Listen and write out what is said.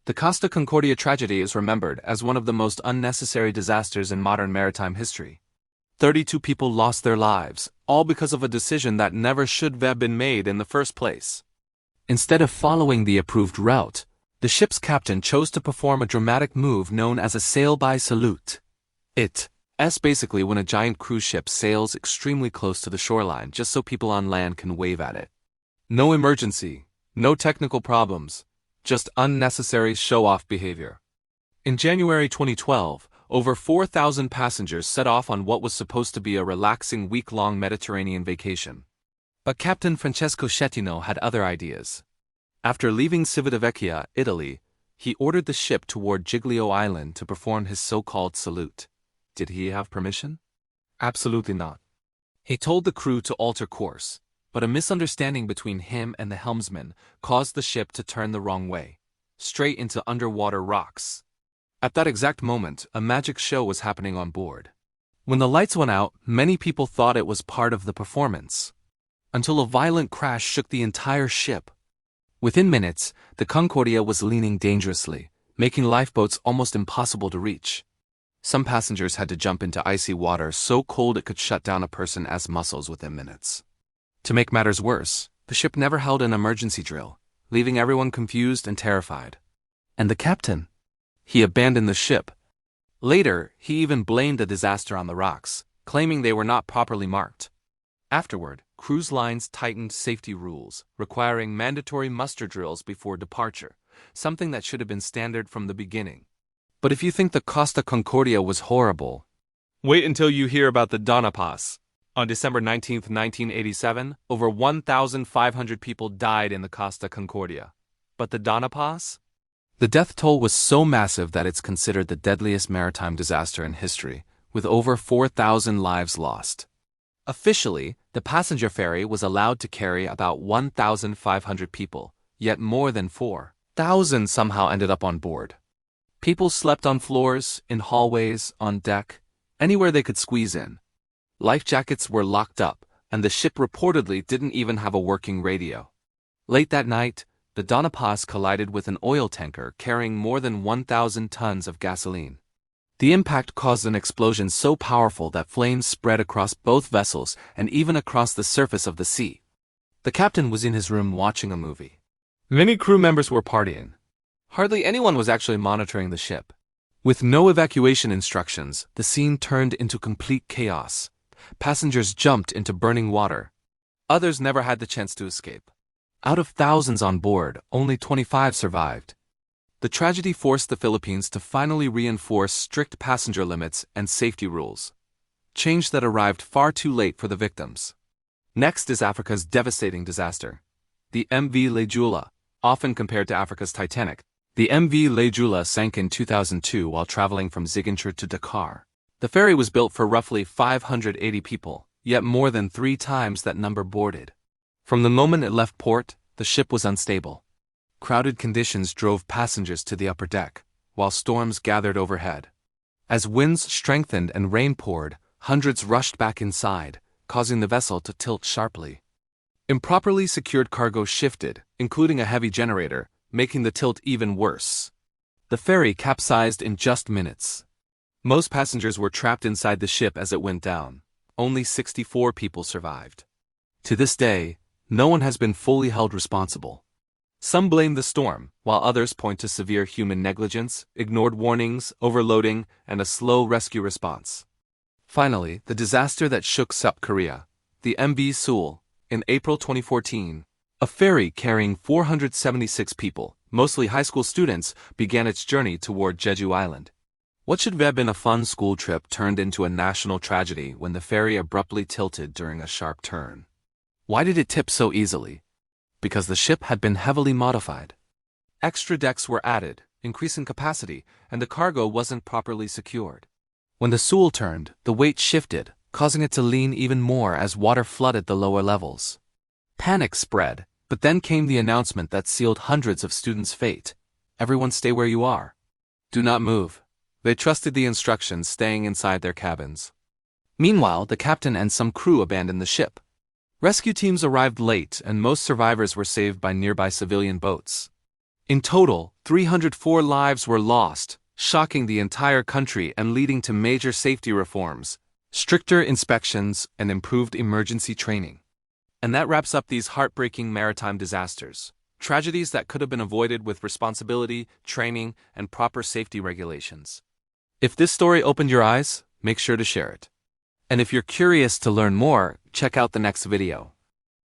The Costa Concordia tragedy is remembered as one of the most unnecessary disasters in modern maritime history. 32 people lost their lives, all because of a decision that never should have been made in the first place. Instead of following the approved route, the ship's captain chose to perform a dramatic move known as a sail-by salute. It's basically when a giant cruise ship sails extremely close to the shoreline just so people on land can wave at it. No emergency, no technical problems, just unnecessary show-off behavior. In January 2012, over 4,000 passengers set off on what was supposed to be a relaxing week-long Mediterranean vacation. But Captain Francesco Schettino had other ideas. After leaving Civitavecchia, Italy, he ordered the ship toward Giglio Island to perform his so-called salute. Did he have permission? Absolutely not. He told the crew to alter course, but a misunderstanding between him and the helmsman caused the ship to turn the wrong way, straight into underwater rocks. At that exact moment, a magic show was happening on board. When the lights went out, many people thought it was part of the performance, until a violent crash shook the entire ship. Within minutes, the Concordia was leaning dangerously, making lifeboats almost impossible to reach. Some passengers had to jump into icy water so cold it could shut down a person's muscles within minutes. To make matters worse, the ship never held an emergency drill, leaving everyone confused and terrified. And the captain? He abandoned the ship. Later, he even blamed the disaster on the rocks, claiming they were not properly marked. Afterward, cruise lines tightened safety rules, requiring mandatory muster drills before departure, something that should have been standard from the beginning. But if you think the Costa Concordia was horrible, wait until you hear about the Donna Paz. On December 19, 1987, over 1,500 people died in the Costa Concordia. But the Donna Paz? The death toll was so massive that it's considered the deadliest maritime disaster in history, with over 4,000 lives lost. Officially, the passenger ferry was allowed to carry about 1,500 people, yet more than 4,000 somehow ended up on board. People slept on floors, in hallways, on deck, anywhere they could squeeze in. Life jackets were locked up, and the ship reportedly didn't even have a working radio. Late that night, the Donna Paz collided with an oil tanker carrying more than 1,000 tons of gasoline. The impact caused an explosion so powerful that flames spread across both vessels and even across the surface of the sea. The captain was in his room watching a movie. Many crew members were partying. Hardly anyone was actually monitoring the ship. With no evacuation instructions, the scene turned into complete chaos. Passengers jumped into burning water. Others never had the chance to escape. Out of thousands on board, only 25 survived. The tragedy forced the Philippines to finally reinforce strict passenger limits and safety rules, change that arrived far too late for the victims. Next is Africa's devastating disaster. The MV Leijula, often compared to Africa's Titanic. The MV Leijula sank in 2002 while traveling from Ziguinchor to Dakar. The ferry was built for roughly 580 people, yet more than 3 times that number boarded. From the moment it left port, the ship was unstable. Crowded conditions drove passengers to the upper deck, while storms gathered overhead. As winds strengthened and rain poured, hundreds rushed back inside, causing the vessel to tilt sharply. Improperly secured cargo shifted, including a heavy generator, making the tilt even worse. The ferry capsized in just minutes. Most passengers were trapped inside the ship as it went down. Only 64 people survived. To this day, no one has been fully held responsible. Some blame the storm, while others point to severe human negligence, ignored warnings, overloading, and a slow rescue response. Finally, the disaster that shook South Korea, the MV Seoul, in April 2014, a ferry carrying 476 people, mostly high school students, began its journey toward Jeju Island. What should have been a fun school trip turned into a national tragedy when the ferry abruptly tilted during a sharp turn. Why did it tip so easily? Because the ship had been heavily modified. Extra decks were added, increasing capacity, and the cargo wasn't properly secured. When the Seoul turned, the weight shifted, causing it to lean even more as water flooded the lower levels. Panic spread, but then came the announcement that sealed hundreds of students' fate. Everyone stay where you are. Do not move. They trusted the instructions, staying inside their cabins. Meanwhile, the captain and some crew abandoned the ship. Rescue teams arrived late, and most survivors were saved by nearby civilian boats. In total, 304 lives were lost, shocking the entire country and leading to major safety reforms, stricter inspections, and improved emergency training. And that wraps up these heartbreaking maritime disasters. Tragedies that could have been avoided with responsibility, training, and proper safety regulations. If this story opened your eyes, make sure to share it. And if you're curious to learn more, check out the next video.